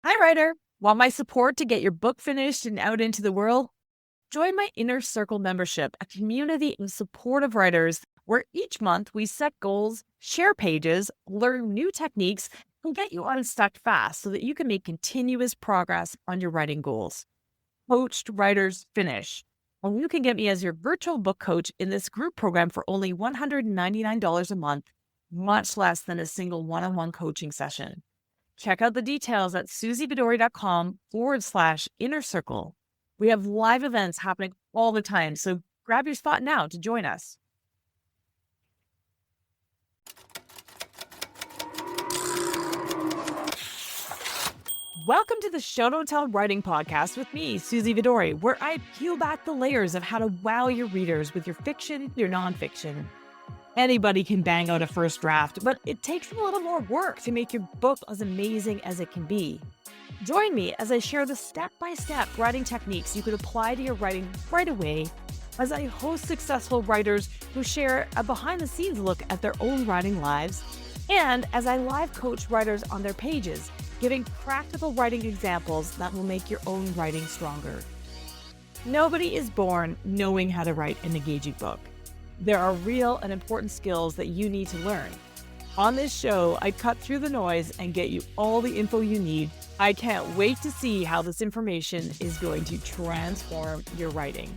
Hi, writer. Want my support to get your book finished and out into the world? Join my Inner Circle membership, a community of supportive writers where each month we set goals, share pages, learn new techniques, and get you unstuck fast so that you can make continuous progress on your writing goals. Coached Writers Finish. And you can get me as your virtual book coach in this group program for only $199 a month, much less than a single one-on-one coaching session. Check out the details at suzyvidori.com/inner circle. We have live events happening all the time, so grab your spot now to join us. Welcome to the Show Don't Tell Writing Podcast with me, Suzy Vidori, where I peel back the layers of how to wow your readers with your fiction, your nonfiction. Anybody can bang out a first draft, but it takes a little more work to make your book as amazing as it can be. Join me as I share the step-by-step writing techniques you could apply to your writing right away, as I host successful writers who share a behind-the-scenes look at their own writing lives, and as I live coach writers on their pages, giving practical writing examples that will make your own writing stronger. Nobody is born knowing how to write an engaging book. There are real and important skills that you need to learn. On this show, I cut through the noise and get you all the info you need. I can't wait to see how this information is going to transform your writing.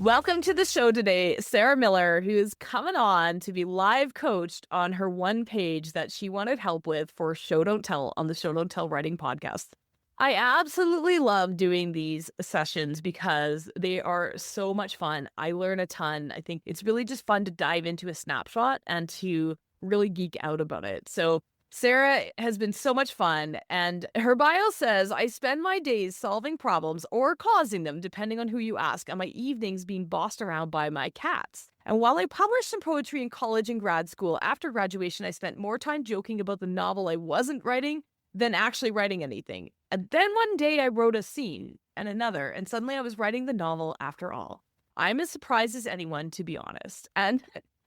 Welcome to the show today, Sarah Miller, who is coming on to be live coached on her one page that she wanted help with for Show Don't Tell on the Show Don't Tell Writing Podcast. I absolutely love doing these sessions because they are so much fun. I learn a ton. I think it's really just fun to dive into a snapshot and to really geek out about it. So Sarah has been so much fun, and her bio says, I spend my days solving problems or causing them, depending on who you ask, and my evenings being bossed around by my cats. And while I published some poetry in college and grad school, after graduation, I spent more time joking about the novel I wasn't writing than actually writing anything. And then one day I wrote a scene and another, and suddenly I was writing the novel after all. I'm as surprised as anyone, to be honest. And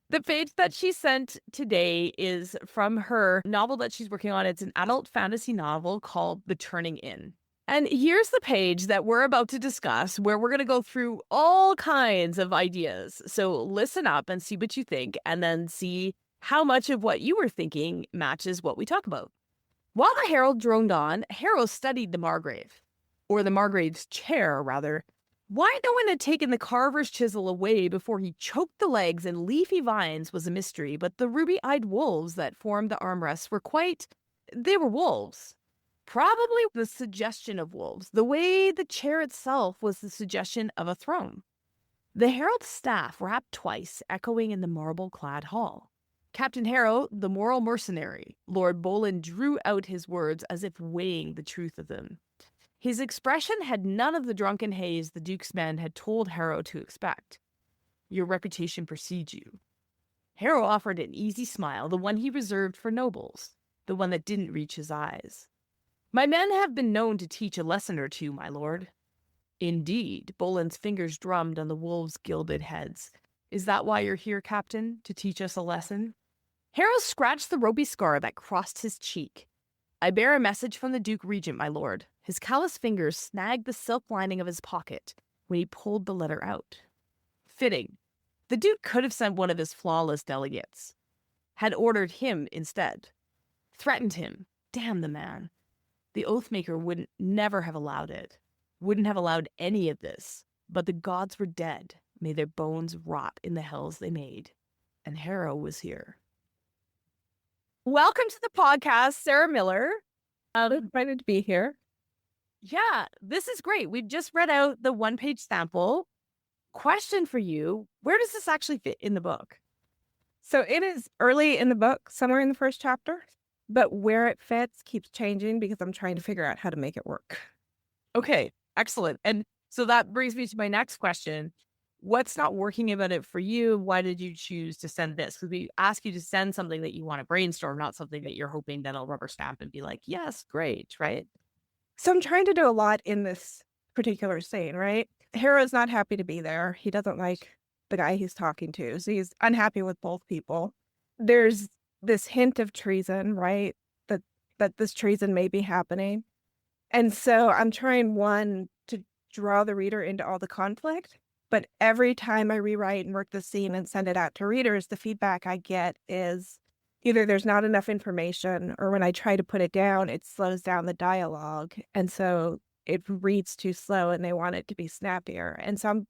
the page that she sent today is from her novel that she's working on. It's an adult fantasy novel called The Turning In. And here's the page that we're about to discuss, where we're going to go through all kinds of ideas. So listen up and see what you think, and then see how much of what you were thinking matches what we talk about. While the herald droned on, Harrow studied the Margrave, or the Margrave's chair, rather. Why no one had taken the carver's chisel away before he choked the legs in leafy vines was a mystery, but the ruby-eyed wolves that formed the armrests they were wolves. Probably the suggestion of wolves, the way the chair itself was the suggestion of a throne. The herald's staff rapped twice, echoing in the marble-clad hall. Captain Harrow, the moral mercenary, Lord Bolin drew out his words as if weighing the truth of them. His expression had none of the drunken haze the Duke's men had told Harrow to expect. Your reputation precedes you. Harrow offered an easy smile, the one he reserved for nobles, the one that didn't reach his eyes. My men have been known to teach a lesson or two, my lord. Indeed, Bolin's fingers drummed on the wolves' gilded heads. Is that why you're here, Captain, to teach us a lesson? Harrow scratched the ropey scar that crossed his cheek. I bear a message from the Duke Regent, my lord. His callous fingers snagged the silk lining of his pocket when he pulled the letter out. Fitting. The Duke could have sent one of his flawless delegates. Had ordered him instead. Threatened him. Damn the man. The Oathmaker would never have allowed it. Wouldn't have allowed any of this. But the gods were dead. May their bones rot in the hells they made. And Harrow was here. Welcome to the podcast, Sarah Miller. I'm excited to be here. Yeah, this is great. We've just read out the one-page sample. Question for you, where does this actually fit in the book? So it is early in the book, somewhere in the first chapter, but where it fits keeps changing because I'm trying to figure out how to make it work. Okay, excellent. And so that brings me to my next question. What's not working about it for you? Why did you choose to send this? Because we ask you to send something that you want to brainstorm, not something that you're hoping that'll rubber stamp and be like, yes, great, right? So I'm trying to do a lot in this particular scene, right? Harrow's not happy to be there. He doesn't like the guy he's talking to, so he's unhappy with both people. There's this hint of treason, right? That that this treason may be happening. And so I'm trying, one, to draw the reader into all the conflict, but every time I rewrite and work the scene and send it out to readers, the feedback I get is either there's not enough information, or when I try to put it down, it slows down the dialogue. And so it reads too slow and they want it to be snappier. And so I'm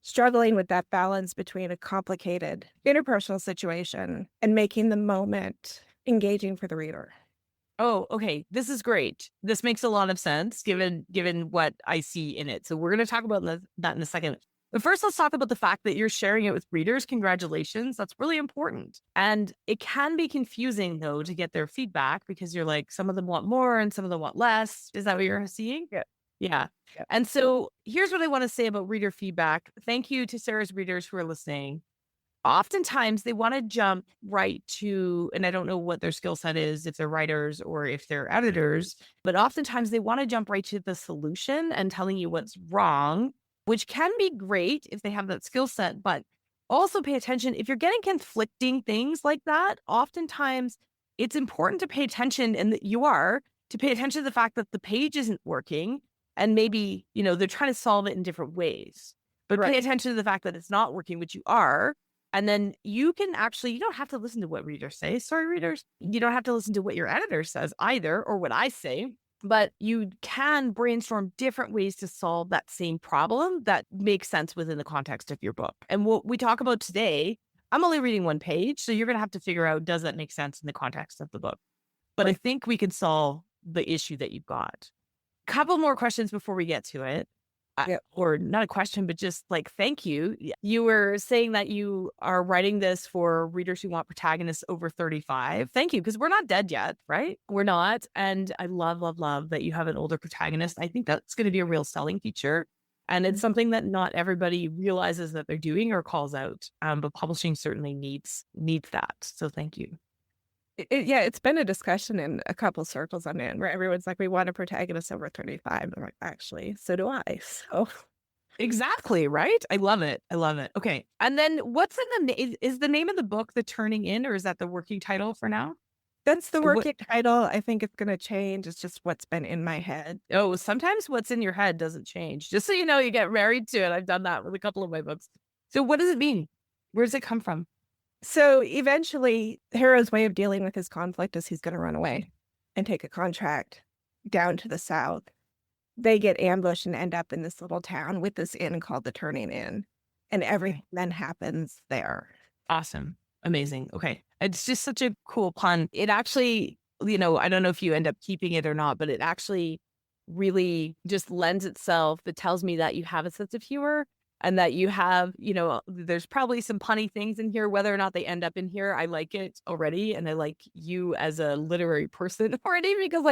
struggling with that balance between a complicated interpersonal situation and making the moment engaging for the reader. Oh, okay. This is great. This makes a lot of sense given what I see in it. So we're going to talk about that in a second. But first, let's talk about the fact that you're sharing it with readers. Congratulations. That's really important. And it can be confusing, though, to get their feedback because you're like, some of them want more and some of them want less. Is that what you're seeing? Yeah. Yeah. Yeah. And so here's what I want to say about reader feedback. Thank you to Sarah's readers who are listening. Oftentimes they want to jump right to, and I don't know what their skill set is, if they're writers or if they're editors, but oftentimes they want to jump right to the solution and telling you what's wrong, which can be great if they have that skill set. But also pay attention if you're getting conflicting things like that. Oftentimes it's important to pay attention, and that you are to pay attention to the fact that the page isn't working, and maybe, they're trying to solve it in different ways. But pay Right. attention to the fact that it's not working, which you are. And then you can you don't have to listen to what readers say. Sorry, readers. You don't have to listen to what your editor says either, or what I say, but you can brainstorm different ways to solve that same problem that makes sense within the context of your book. And what we talk about today, I'm only reading one page, so you're going to have to figure out, does that make sense in the context of the book? But I Right. think we can solve the issue that you've got. Couple more questions before we get to it. Yeah. Or not a question, but just like, thank you. You were saying that you are writing this for readers who want protagonists over 35. Thank you, because we're not dead yet, right? We're not. And I love, love, love that you have an older protagonist. I think that's going to be a real selling feature. And it's something that not everybody realizes that they're doing or calls out. But publishing certainly needs that. So thank you. Yeah, it's been a discussion in a couple circles I'm in where everyone's like, we want a protagonist over 35. I'm like, actually, so do I. So Exactly, right? I love it. I love it. Okay. And then what's in the name? Is the name of the book The Turning In, or is that the working title for now? that's the What? working title. I think it's going to change. It's just what's been in my head. Oh, sometimes what's in your head doesn't change. Just so you know, you get married to it. I've done that with a couple of my books. So what does it mean? Where does it come from? So eventually, Hero's way of dealing with his conflict is he's going to run away and take a contract down to the south. They get ambushed and end up in this little town with this inn called the Turning Inn. And everything then happens there. Awesome. Amazing. Okay. It's just such a cool pun. It actually, I don't know if you end up keeping it or not, but it actually really just lends itself. It tells me that you have a sense of humor and that you have, there's probably some punny things in here, whether or not they end up in here. I like it already. And I like you as a literary person already, because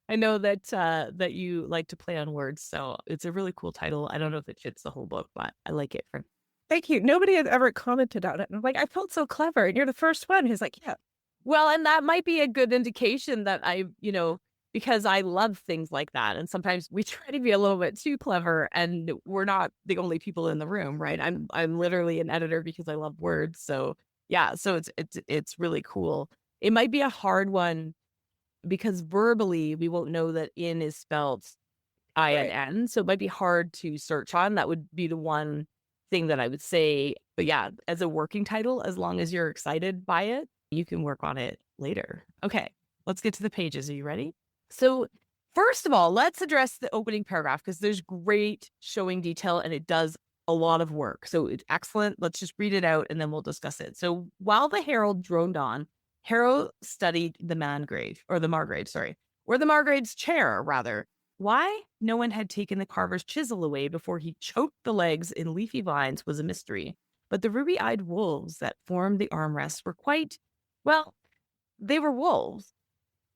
I know that that you like to play on words. So it's a really cool title. I don't know if it fits the whole book, but I like it. Thank you. Nobody had ever commented on it. And I'm like, I felt so clever. And you're the first one who's like, yeah. Well, and that might be a good indication that because I love things like that. And sometimes we try to be a little bit too clever, and we're not the only people in the room, right? I'm literally an editor because I love words. So yeah, so it's really cool. It might be a hard one because verbally we won't know that in is spelled INN. So it might be hard to search on. That would be the one thing that I would say. But yeah, as a working title, as long as you're excited by it, you can work on it later. Okay, let's get to the pages. Are you ready? So first of all, let's address the opening paragraph because there's great showing detail and it does a lot of work. So it's excellent. Let's just read it out and then we'll discuss it. So while the herald droned on, Harrow studied the Margrave, sorry, or the Margrave's chair, rather. Why no one had taken the carver's chisel away before he choked the legs in leafy vines was a mystery. But the ruby-eyed wolves that formed the armrests were they were wolves.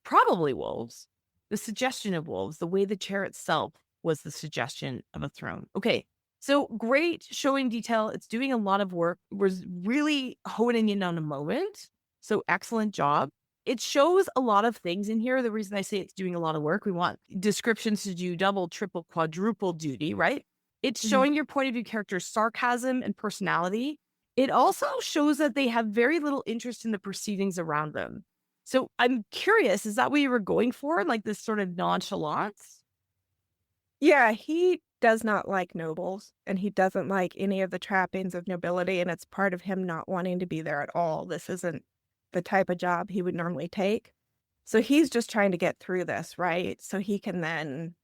Probably wolves. The suggestion of wolves, the way the chair itself was the suggestion of a throne. Okay, so great showing detail. It's doing a lot of work. Was really honing in on a moment. So excellent job. It shows a lot of things in here. The reason I say it's doing a lot of work, we want descriptions to do double, triple, quadruple duty, right? It's showing your point of view character's sarcasm and personality. It also shows that they have very little interest in the proceedings around them. So I'm curious, is that what you were going for? Like this sort of nonchalance? Yeah, he does not like nobles, and he doesn't like any of the trappings of nobility, and it's part of him not wanting to be there at all. This isn't the type of job he would normally take. So he's just trying to get through this, right? So he can then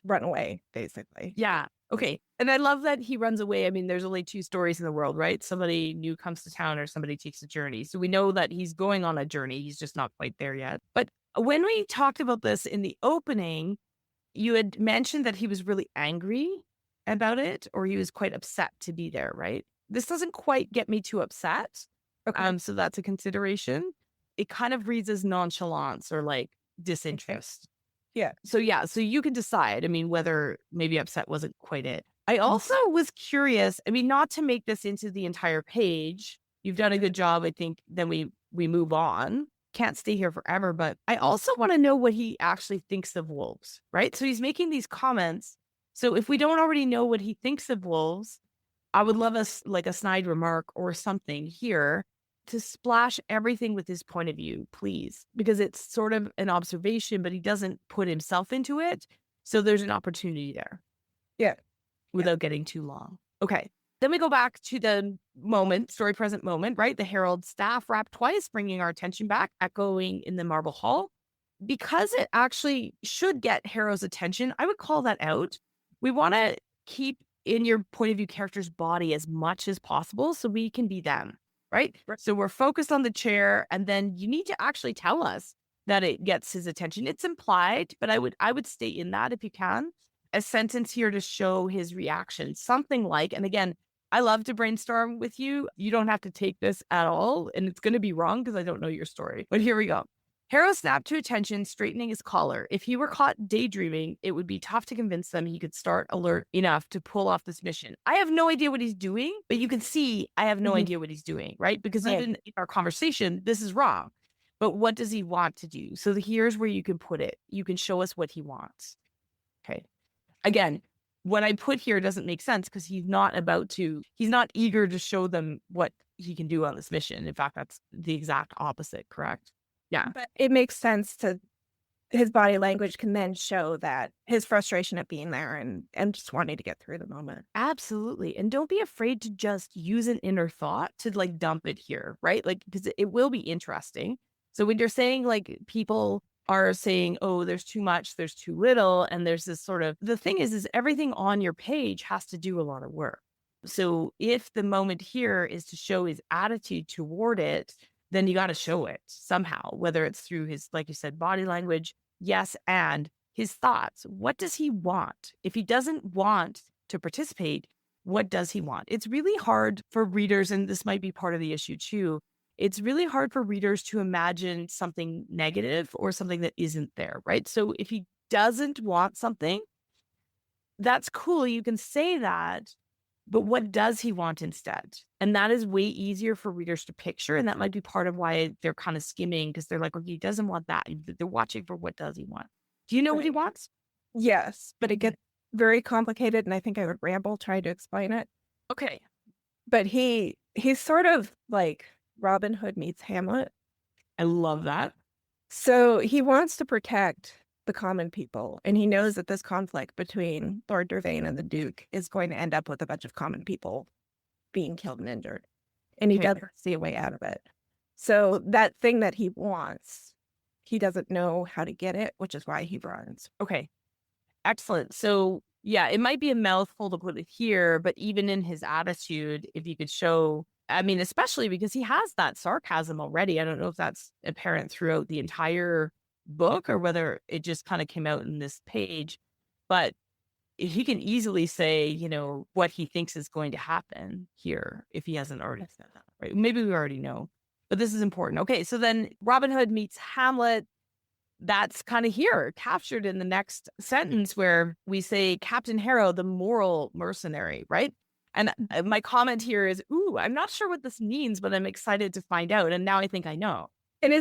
run away, basically. Yeah. Okay. And I love that he runs away. I mean, there's only two stories in the world, right? Somebody new comes to town or somebody takes a journey. So we know that he's going on a journey. He's just not quite there yet. But when we talked about this in the opening, you had mentioned that he was really angry about it, or he was quite upset to be there, right? This doesn't quite get me too upset. Okay. So that's a consideration. It kind of reads as nonchalance or like Okay. disinterest. Yeah. So yeah, so you can decide. I mean, whether maybe upset wasn't quite it. I Mhm. also was curious. I mean, not to make this into the entire page. You've done a good job, I think. Then we move on. Can't stay here forever, but I also want to know what he actually thinks of wolves, right? So he's making these comments. So if we don't already know what he thinks of wolves, I would love us like a snide remark or something here to splash everything with his point of view, please, because it's sort of an observation, but he doesn't put himself into it. So there's an opportunity there Yeah. Yeah. without getting too long. Okay. Then we go back to the moment, story present moment, right? The Herald staff rap twice, bringing our attention back, echoing in the marble hall. Because it actually should get Harrow's attention, I would call that out. We want to keep in your point of view character's body as much as possible so we can be them, right? Right. So we're focused on the chair, and then you need to actually tell us that it gets his attention. It's implied, but I would stay in that if you can. A sentence here to show his reaction, something like, and again, I love to brainstorm with you. You don't have to take this at all, and it's going to be wrong because I don't know your story. But here we go. Harrow snapped to attention, straightening his collar. If he were caught daydreaming, it would be tough to convince them he could start alert enough to pull off this mission. I have no idea what he's doing, but you can see I have no Mhm. idea what he's doing, right? Because Right. even in our conversation, this is wrong. But what does he want to do? So here's where you can put it. You can show us what he wants. Okay. Again, what I put here doesn't make sense because he's not eager to show them what he can do on this mission. In fact, that's the exact opposite, correct? Yeah. But it makes sense to his body language can then show that his frustration at being there and just wanting to get through the moment. Absolutely. And don't be afraid to just use an inner thought to like dump it here, right? Like, because it will be interesting. So when you're saying like people are saying, oh, there's too much, there's too little, and there's this sort of the thing is everything on your page has to do a lot of work. So if the moment here is to show his attitude toward it, then you got to show it somehow, whether it's through his, like you said, body language. Yes. And his thoughts. What does he want? If he doesn't want to participate, what does he want? It's really hard for readers, and this might be part of the issue too. It's really hard for readers to imagine something negative or something that isn't there, right? So if he doesn't want something, that's cool. You can say that, but what does he want instead? And that is way easier for readers to picture. And that might be part of why they're kind of skimming because they're like, okay, he doesn't want that. They're watching for what does he want? Do you know what he Right. wants? Yes, but it gets very complicated, and I think I would ramble trying to explain it. Okay. But he's sort of like Robin Hood meets Hamlet. I love that. So he wants to protect the common people, and he knows that this conflict between Lord Dervain and the Duke is going to end up with a bunch of common people being killed and injured, and he Okay. doesn't see a way out of it. So that thing that he wants, he doesn't know how to get it, which is why he runs. Okay. Excellent. So, yeah, it might be a mouthful to put it here, but even in his attitude, if you could show, I mean, especially because he has that sarcasm already. I don't know if that's apparent throughout the entire book or whether it just kind of came out in this page, but he can easily say, what he thinks is going to happen here if he hasn't already said that, right? Maybe we already know, but this is important. Okay. So then Robin Hood meets Hamlet. That's kind of here captured in the next sentence where we say Captain Harrow, the moral mercenary, right? And my comment here is, ooh, I'm not sure what this means, but I'm excited to find out. And now I think I know. And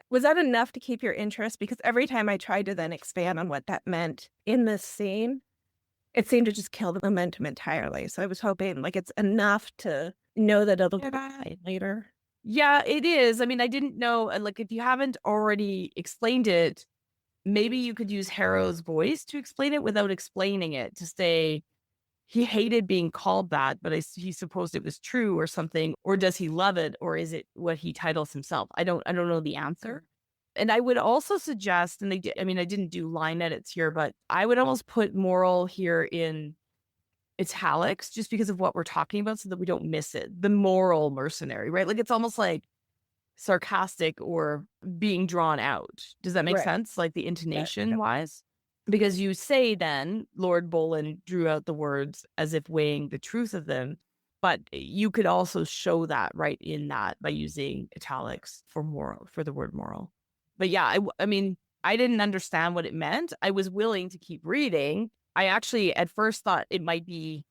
was that enough to keep your interest? Because every time I tried to then expand on what that meant in this scene, it seemed to just kill the momentum entirely. So I was hoping like it's enough to know that it'll get later. Yeah, it is. I mean, I didn't know, like, if you haven't already explained it, maybe you could use Harrow's voice to explain it without explaining it, to say he hated being called that, but he supposed it was true or something, or does he love it, or is it what he titles himself? I don't know the answer. And I would also suggest, and I mean, I didn't do line edits here, but I would almost put moral here in italics just because of what we're talking about so that we don't miss it. The moral mercenary, right? Like it's almost like sarcastic or being drawn out. Does that make Right. sense? Like the Yeah. intonation Yep. wise? Because you say then Lord Bolin drew out the words as if weighing the truth of them, but you could also show that right in that by using italics for moral, for the word moral. But yeah, I mean, I didn't understand what it meant. I was willing to keep reading. I actually at first thought it might be,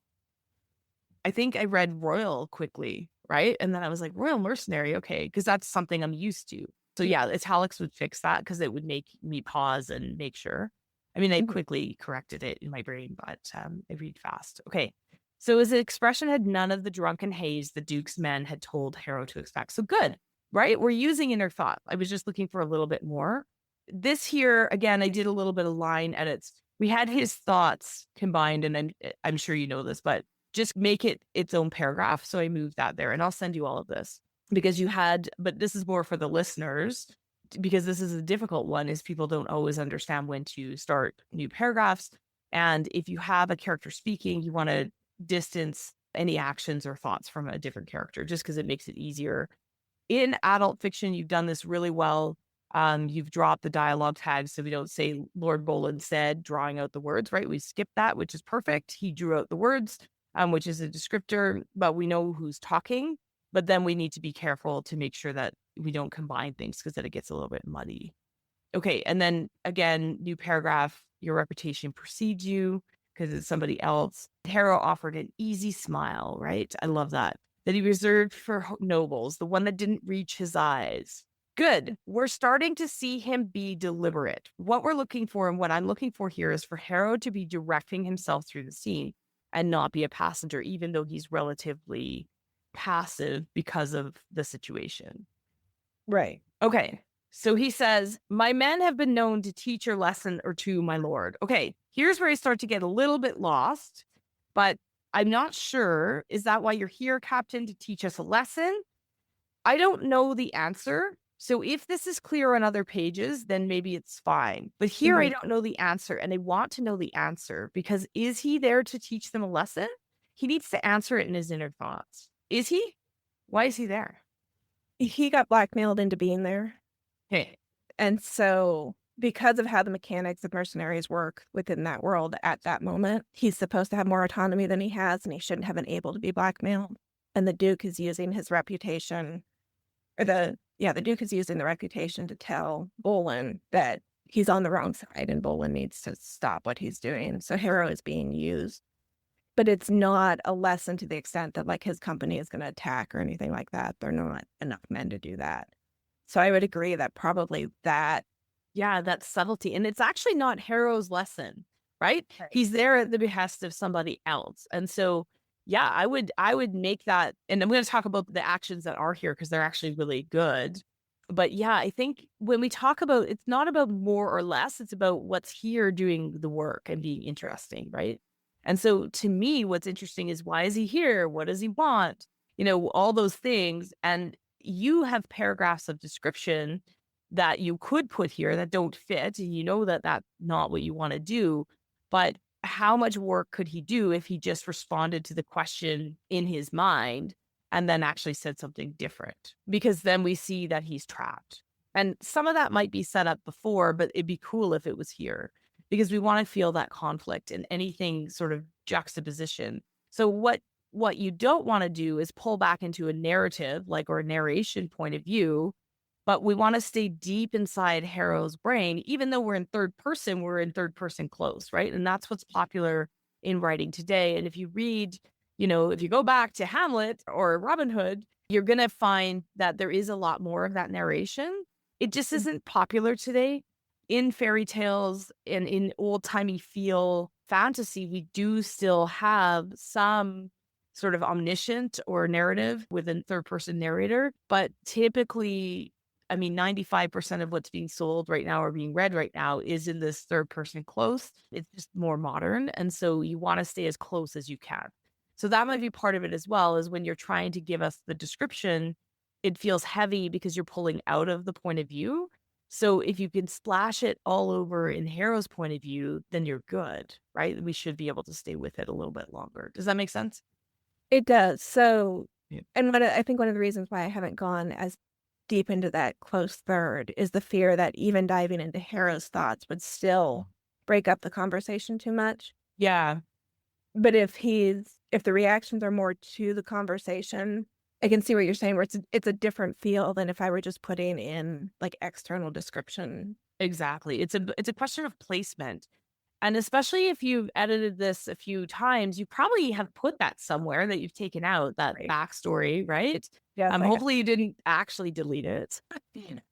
I think I read Royal quickly, right? And then I was like, Royal Mercenary, okay, because that's something I'm used to. So Yeah. yeah, italics would fix that because it would make me pause and make sure. I mean, I Mhm. quickly corrected it in my brain, but I read fast. Okay. So his expression had none of the drunken haze the Duke's men had told Harrow to expect. So good, right? We're using inner thought. I was just looking for a little bit more. This here, again, I did a little bit of line edits. We had his thoughts combined, and I'm sure you know this, but just make it its own paragraph. So I moved that there and I'll send you all of this because you had, but this is more for the listeners because this is a difficult one is people don't always understand when to start new paragraphs. And if you have a character speaking, you want to distance any actions or thoughts from a different character just because it makes it easier. In adult fiction, you've done this really well. You've dropped the dialogue tags so we don't say Lord Bolin said, drawing out the words, right? We skip that, which is perfect. He drew out the words, which is a descriptor, but we know who's talking. But then we need to be careful to make sure that we don't combine things because then it gets a little bit muddy. Okay. And then again, new paragraph, your reputation precedes you because it's somebody else. Harrow offered an easy smile, right? I love that. That he reserved for nobles, the one that didn't reach his eyes. Good. We're starting to see him be deliberate. What we're looking for and what I'm looking for here is for Harrow to be directing himself through the scene and not be a passenger, even though he's relatively passive because of the situation. Right. Okay. So he says, my men have been known to teach a lesson or two, my lord. Okay. Here's where I start to get a little bit lost, but I'm not sure. Is that why you're here, Captain, to teach us a lesson? I don't know the answer. So if this is clear on other pages, then maybe it's fine. But here I Mhm. don't know the answer and I want to know the answer because is he there to teach them a lesson? He needs to answer it in his inner thoughts. Is he? Why is he there? He got blackmailed into being there. Okay. And so, because of how the mechanics of mercenaries work within that world at that moment, he's supposed to have more autonomy than he has, and he shouldn't have been able to be blackmailed. And the Duke is using his reputation, or the Duke is using the reputation to tell Bolin that he's on the wrong side and Bolin needs to stop what he's doing. So Harrow is being used. But it's not a lesson to the extent that like his company is going to attack or anything like that. There are not enough men to do that. So I would agree that probably that. Yeah, that subtlety. And it's actually not Harrow's lesson, right? Right. He's there at the behest of somebody else. And so, yeah, I would make that, and I'm going to talk about the actions that are here because they're actually really good. But yeah, I think when we talk about it's not about more or less, it's about what's here doing the work and being interesting, right? And so to me, what's interesting is why is he here? What does he want? You know, all those things. And you have paragraphs of description that you could put here that don't fit. And you know that that's not what you want to do. But how much work could he do if he just responded to the question in his mind and then actually said something different? Because then we see that he's trapped. And some of that might be set up before, but it'd be cool if it was here because we want to feel that conflict and anything sort of juxtaposition. So what you don't want to do is pull back into a narrative like or a narration point of view, but we want to stay deep inside Harrow's brain. Even though we're in third person close, right? And that's what's popular in writing today. And if you read, you know, if you go back to Hamlet or Robin Hood, you're going to find that there is a lot more of that narration. It just Mm. isn't popular today. In fairy tales and in old timey feel fantasy, we do still have some sort of omniscient or narrative with a third person narrator. But typically, I mean, 95% of what's being sold right now or being read right now is in this third person close. It's just more modern. And so you want to stay as close as you can. So that might be part of it as well, is when you're trying to give us the description, it feels heavy because you're pulling out of the point of view. So if you can splash it all over in Harrow's point of view, then you're good, right? We should be able to stay with it a little bit longer. Does that make sense? It does. So, Yeah. and I think one of the reasons why I haven't gone as deep into that close third is the fear that even diving into Harrow's thoughts would still break up the conversation too much. Yeah, But if the reactions are more to the conversation, I can see what you're saying, where it's a different feel than if I were just putting in, like, external description. exactly. It's a question of placement. And especially if you've edited this a few times, you probably have put that somewhere that you've taken out, that Right. backstory, right? Yes, I have. Hopefully you didn't actually delete it.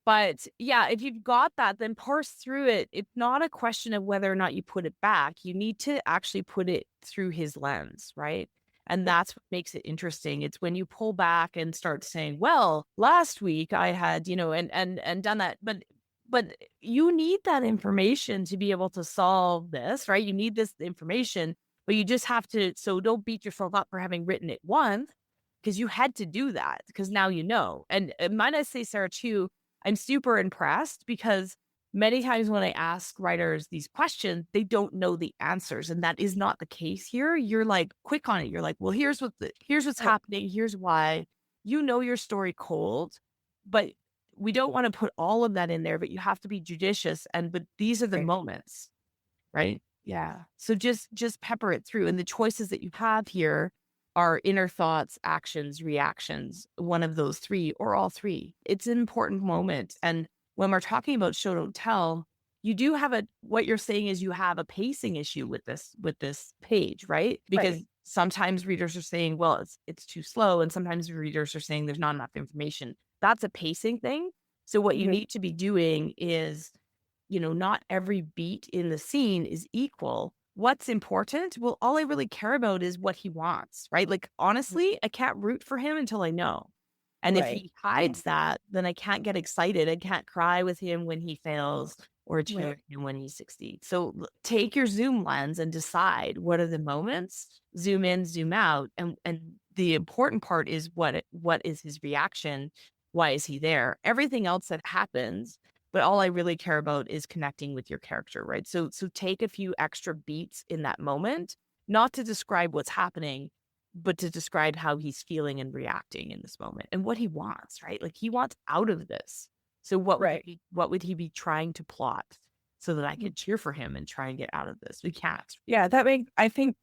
But yeah, if you've got that, then parse through it. It's not a question of whether or not you put it back. You need to actually put it through his lens, right? And that's what makes it interesting. It's when you pull back and start saying, well, last week I had, and done that. But you need that information to be able to solve this, right? You need this information, but you just have to. So don't beat yourself up for having written it once, because you had to do that, because now you know. And might I say, Sarah, too, I'm super impressed because many times when I ask writers these questions, they don't know the answers. And that is not the case here. You're like quick on it. You're like, well, here's what's Right. happening. Here's why. You know your story cold, but we don't want to put all of that in there, but you have to be judicious. But these are the Right. moments, right? Yeah. So just pepper it through. And the choices that you have here are inner thoughts, actions, reactions, one of those three or all three. It's an important moment. And when we're talking about show don't tell, you do have what you're saying is you have a pacing issue with this page, right? Because Right. sometimes readers are saying, well, it's too slow. And sometimes readers are saying there's not enough information. That's a pacing thing. So what you Mhm. need to be doing is, not every beat in the scene is equal. What's important? Well, all I really care about is what he wants, right? Like, honestly, I can't root for him until I know. And if Right. he hides that, then I can't get excited. I can't cry with him when he fails or cheer Right. with him when he succeeds. So take your zoom lens and decide what are the moments, zoom in, zoom out. And the important part is what is his reaction? Why is he there? Everything else that happens, but all I really care about is connecting with your character, right? So take a few extra beats in that moment, not to describe what's happening, but to describe how he's feeling and reacting in this moment and what he wants, right? Like, he wants out of this. So Right. what would he be trying to plot so that I could cheer for him and try and get out of this? We can't. Yeah, I think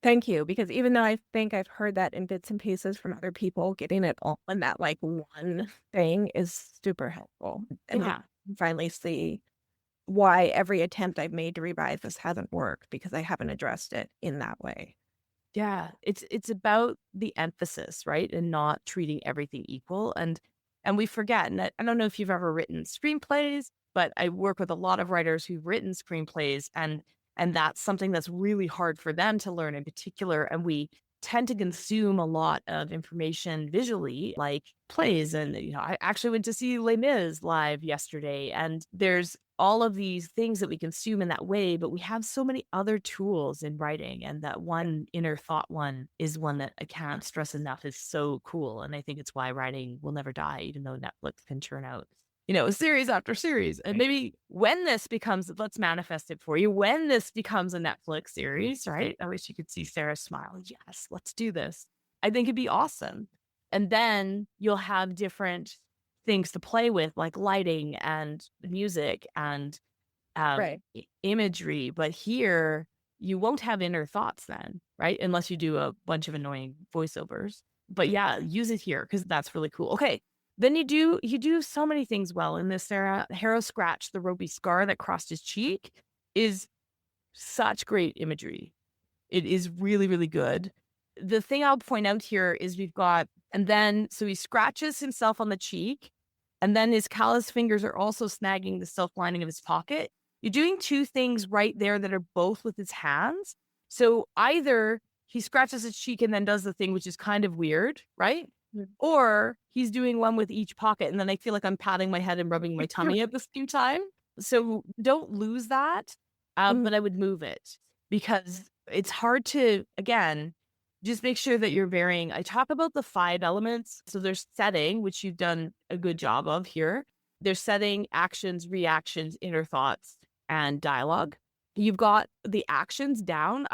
thank you, because even though I think I've heard that in bits and pieces from other people, getting it all in that, like, one thing is super helpful, and I Yeah. can finally see why every attempt I've made to revise this hasn't worked, because I haven't addressed it in that way. Yeah, it's about the emphasis, right? And not treating everything equal. And we forget, and I don't know if you've ever written screenplays, but I work with a lot of writers who've written screenplays, and that's something that's really hard for them to learn in particular. And we tend to consume a lot of information visually, like plays. And I actually went to see Les Mis live yesterday, and there's all of these things that we consume in that way, but we have so many other tools in writing. And that one inner thought one is one that I can't stress enough is so cool. And I think it's why writing will never die, even though Netflix can churn out, series after series. And Right. maybe when this becomes, let's manifest it for you, when this becomes a Netflix series, right? I wish you could see Sarah smile. Yes, let's do this. I think it'd be awesome. And then you'll have different things to play with, like lighting and music and Right. imagery. But here, you won't have inner thoughts then, right? Unless you do a bunch of annoying voiceovers. But yeah, use it here because that's really cool. Okay. Then you do so many things well in this, Sarah. Harrow scratch, the ropey scar that crossed his cheek, is such great imagery. It is really, really good. The thing I'll point out here is we've got, and then, so he scratches himself on the cheek, and then his callous fingers are also snagging the silk lining of his pocket. You're doing two things right there that are both with his hands. So either he scratches his cheek and then does the thing, which is kind of weird, right? Mm. Or he's doing one with each pocket, and then I feel like I'm patting my head and rubbing my tummy at the same time. So don't lose that, Mm. but I would move it because it's hard to, again, just make sure that you're varying. I talk about the 5 elements. So there's setting, which you've done a good job of here. There's setting, actions, reactions, inner thoughts, and dialogue. You've got the actions down.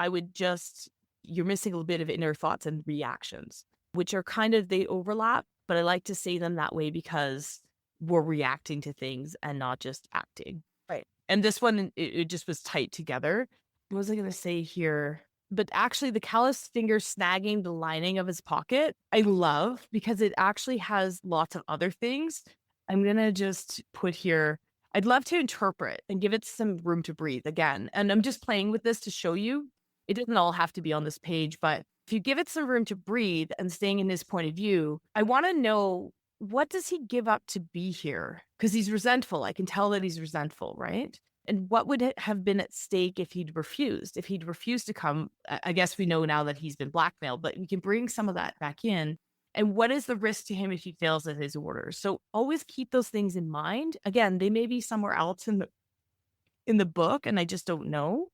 You're missing a little bit of inner thoughts and reactions, which are kind of, they overlap, but I like to say them that way because we're reacting to things and not just acting. Right. And this one, it just was tight together. What was I going to say here? But actually, the callous finger snagging the lining of his pocket, I love because it actually has lots of other things. I'm going to just put here, I'd love to interpret and give it some room to breathe again. And I'm just playing with this to show you. It doesn't all have to be on this page, but if you give it some room to breathe and staying in his point of view, I want to know, what does he give up to be here? Because he's resentful. I can tell that he's resentful, right? And what would have been at stake if he'd refused? If he'd refused to come, I guess we know now that he's been blackmailed, but we can bring some of that back in. And what is the risk to him if he fails at his orders? So always keep those things in mind. Again, they may be somewhere else in the book, and I just don't know.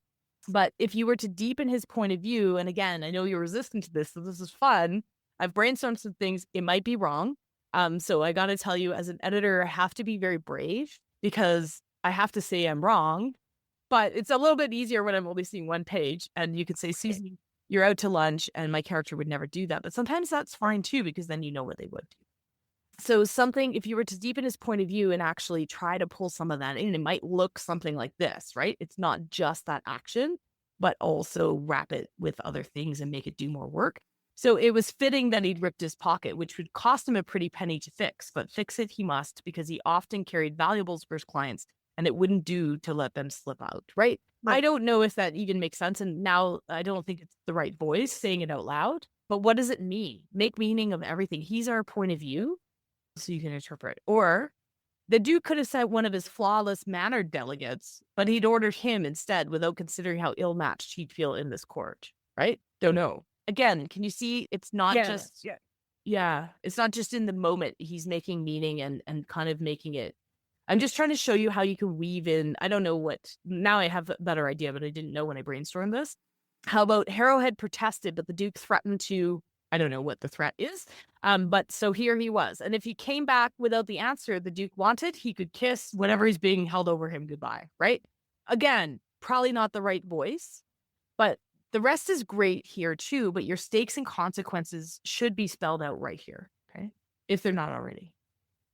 But if you were to deepen his point of view, and again, I know you're resistant to this, so this is fun. I've brainstormed some things. It might be wrong. So I got to tell you, as an editor, I have to be very brave because I have to say I'm wrong. But it's a little bit easier when I'm only seeing one page, and you could say, Suzy, you're out to lunch, and my character would never do that. But sometimes that's fine too, because then you know what they would do. So something, if you were to deepen his point of view and actually try to pull some of that in, it might look something like this, right? It's not just that action, but also wrap it with other things and make it do more work. So it was fitting that he'd ripped his pocket, which would cost him a pretty penny to fix, but fix it he must because he often carried valuables for his clients and it wouldn't do to let them slip out, right? I Right. don't know if that even makes sense. And now I don't think it's the right voice saying it out loud, but what does it mean? Make meaning of everything. He's our point of view so you can interpret. Or the Duke could have sent one of his flawless mannered delegates, but he'd ordered him instead without considering how ill matched he'd feel in this court, right? Don't know. Again, can you see it's not Yeah. just, Yeah. yeah, it's not just in the moment. He's making meaning and kind of making it. I'm just trying to show you how you can weave in. I don't know what, now I have a better idea, but I didn't know when I brainstormed this. How about Harrow had protested, but the Duke threatened to, I don't know what the threat is. But so here he was. And if he came back without the answer the Duke wanted, he could kiss whatever is being held over him goodbye, right? Again, probably not the right voice, but the rest is great here too. But your stakes and consequences should be spelled out right here, okay? If they're not already.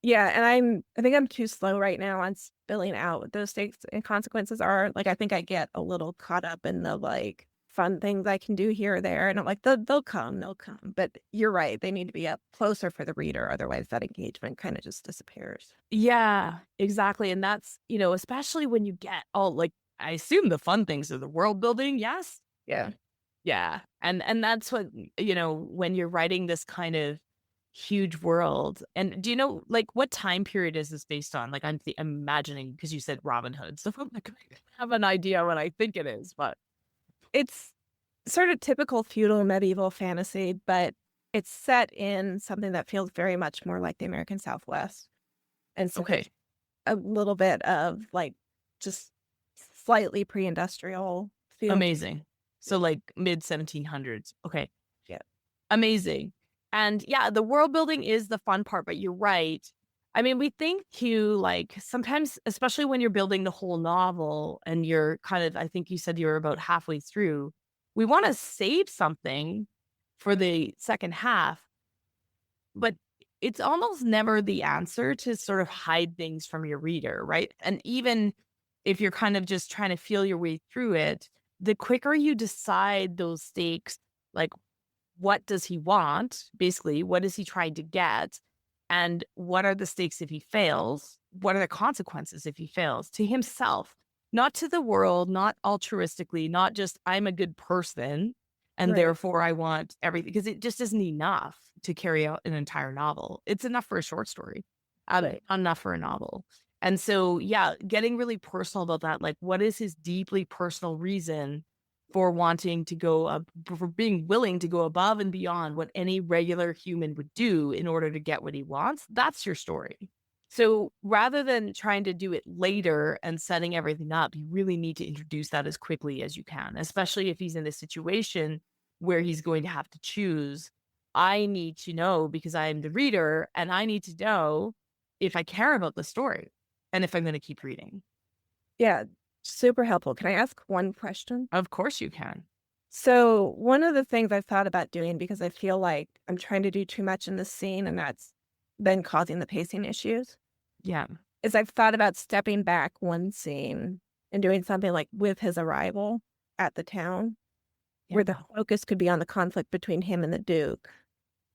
Yeah, and I think I'm too slow right now on spilling out what those stakes and consequences are. Like, I think I get a little caught up in the, like, fun things I can do here or there, and I'm like, they'll come, they'll come." But you're right, they need to be up closer for the reader, otherwise that engagement kinda just disappears. Yeah, exactly. And that's, especially when you get all like, I assume the fun things are the world building. Yes. Yeah. Yeah. And that's what, when you're writing this kind of huge world. And do you know, like, what time period is this based on? Like, I'm imagining, because you said Robin Hood. So I'm like, I have an idea what I think it is, but It's sort of typical feudal medieval fantasy, but it's set in something that feels very much more like the American Southwest, and so okay. there's a little bit of, like, just slightly pre-industrial feel. Amazing. So like mid 1700s. Okay. Yeah. Amazing. And yeah, the world building is the fun part, but you're right. I mean, we think too, like sometimes, especially when you're building the whole novel and you're kind of, I think you said you were about halfway through, we want to save something for the second half, but it's almost never the answer to sort of hide things from your reader, right? And even if you're kind of just trying to feel your way through it, the quicker you decide those stakes, like what does he want? Basically, what is he trying to get? And what are the stakes if he fails? What are the consequences if he fails to himself, not to the world, not altruistically, not just I'm a good person and Right. therefore I want everything, because it just isn't enough to carry out an entire novel. It's enough for a short story, Right. not enough for a novel. And so, yeah, getting really personal about that, like what is his deeply personal reason for wanting to go up, for being willing to go above and beyond what any regular human would do in order to get what he wants. That's your story. So rather than trying to do it later and setting everything up, you really need to introduce that as quickly as you can, especially if he's in a situation where he's going to have to choose. I need to know because I'm the reader and I need to know if I care about the story and if I'm going to keep reading. Yeah, super helpful. Can I ask one question? Of course you can. So, one of the things I've thought about doing because I feel like I'm trying to do too much in this scene and that's been causing the pacing issues Yeah. is I've thought about stepping back one scene and doing something like with his arrival at the town, Yeah. where the focus could be on the conflict between him and the Duke,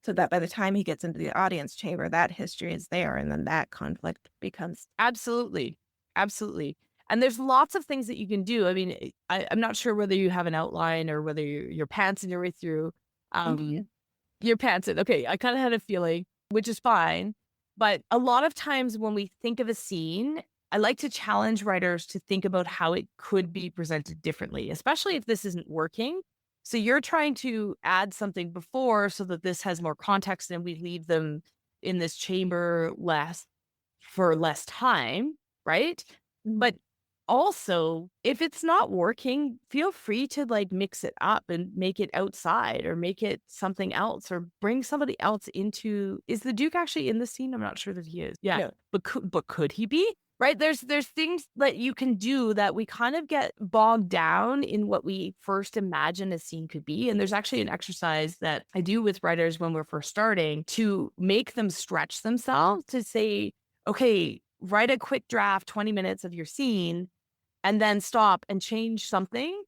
so that by the time he gets into the audience chamber, that history is there, and then that conflict becomes Absolutely. Absolutely. And there's lots of things that you can do. I mean, I'm not sure whether you have an outline or whether you're pantsing your way through. Mhm. You're pantsing. Okay. I kind of had a feeling, which is fine. But a lot of times when we think of a scene, I like to challenge writers to think about how it could be presented differently, especially if this isn't working. So you're trying to add something before so that this has more context and we leave them in this chamber less for less time, right? Mm. But also, if it's not working, feel free to like mix it up and make it outside or make it something else or bring somebody else into. Is the Duke actually in the scene? I'm not sure that he is. Yeah. No. But could he be? Right? There's things that you can do that we kind of get bogged down in what we first imagine a scene could be. And there's actually an exercise that I do with writers when we're first starting to make them stretch themselves to say, okay, write a quick draft, 20 minutes of your scene, and then stop and change something,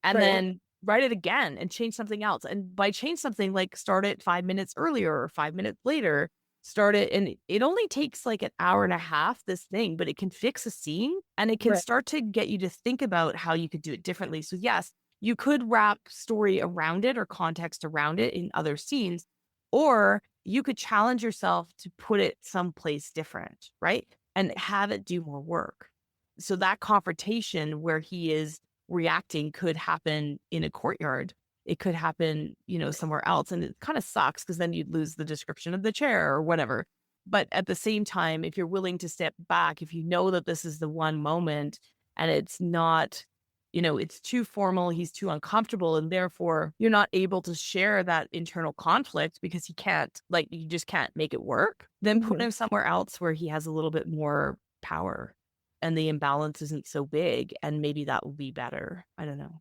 and Right. then write it again and change something else. And by change something, like start it 5 minutes earlier or 5 minutes later, start it. And it only takes like an hour and a half, this thing, but it can fix a scene and it can Right. start to get you to think about how you could do it differently. So, yes, you could wrap story around it or context around it in other scenes, or you could challenge yourself to put it someplace different, right? And have it do more work. So that confrontation where he is reacting could happen in a courtyard. It could happen, somewhere else. And it kind of sucks because then you'd lose the description of the chair or whatever. But at the same time, if you're willing to step back, if you know that this is the one moment and it's not, it's too formal, he's too uncomfortable, and therefore you're not able to share that internal conflict because he can't, like, you just can't make it work, then put Mhm. him somewhere else where he has a little bit more power and the imbalance isn't so big. And maybe that will be better. I don't know.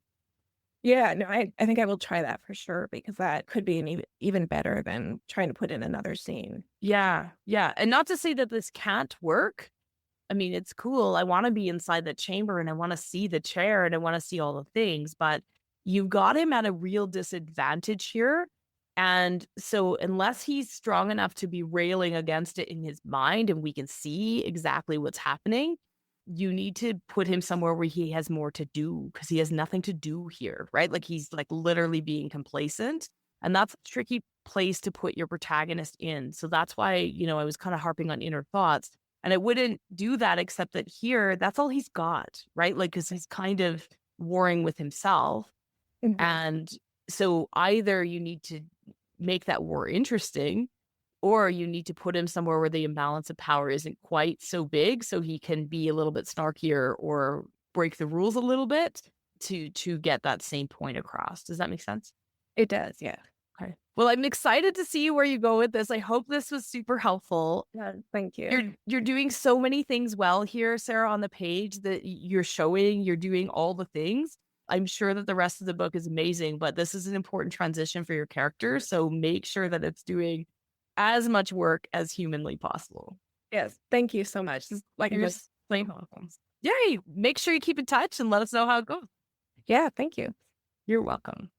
Yeah, no, I think I will try that for sure because that could be an even better than trying to put in another scene. Yeah. Yeah. And not to say that this can't work. I mean, it's cool. I want to be inside the chamber and I want to see the chair and I want to see all the things, but you've got him at a real disadvantage here. And so, unless he's strong enough to be railing against it in his mind and we can see exactly what's happening, you need to put him somewhere where he has more to do because he has nothing to do here, right? Like he's like literally being complacent. And that's a tricky place to put your protagonist in. So that's why, I was kind of harping on inner thoughts. And I wouldn't do that except that here, that's all he's got, right? Like, because he's kind of warring with himself. Mhm. And so either you need to make that war interesting, or you need to put him somewhere where the imbalance of power isn't quite so big so he can be a little bit snarkier or break the rules a little bit to get that same point across. Does that make sense? It does, yeah. Okay. Well, I'm excited to see where you go with this. I hope this was super helpful. Yeah, thank you. You're doing so many things well here, Sarah, on the page that you're showing, you're doing all the things. I'm sure that the rest of the book is amazing, but this is an important transition for your character. So make sure that it's doing as much work as humanly possible. Yes, thank you so much. This is like a You're good just plain welcome. Yay. Make sure you keep in touch and let us know how it goes. Yeah, thank you. You're welcome.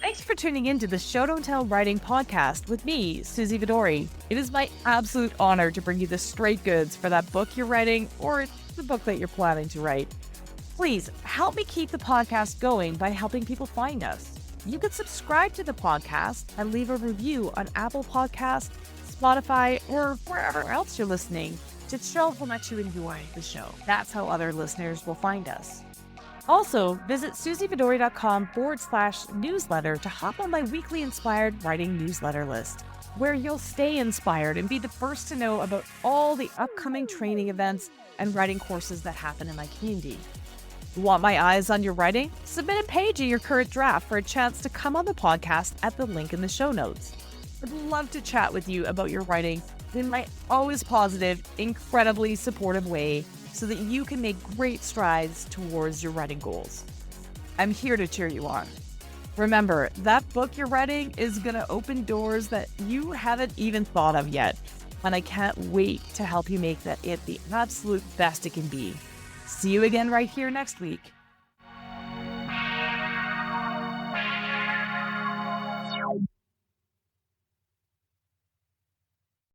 Thanks for tuning in to the Show Don't Tell Writing Podcast with me, Suzy Vidori. It is my absolute honor to bring you the straight goods for that book you're writing or the book that you're planning to write. Please help me keep the podcast going by helping people find us. You can subscribe to the podcast and leave a review on Apple Podcasts, Spotify, or wherever else you're listening to show how much you enjoy the show. That's how other listeners will find us. Also, visit suzyfedori.com/newsletter to hop on my weekly inspired writing newsletter list, where you'll stay inspired and be the first to know about all the upcoming training events and writing courses that happen in my community. Want my eyes on your writing? Submit a page of your current draft for a chance to come on the podcast at the link in the show notes. I'd love to chat with you about your writing in my always positive, incredibly supportive way so that you can make great strides towards your writing goals. I'm here to cheer you on. Remember, that book you're writing is going to open doors that you haven't even thought of yet, and I can't wait to help you make that it the absolute best it can be. See you again right here next week.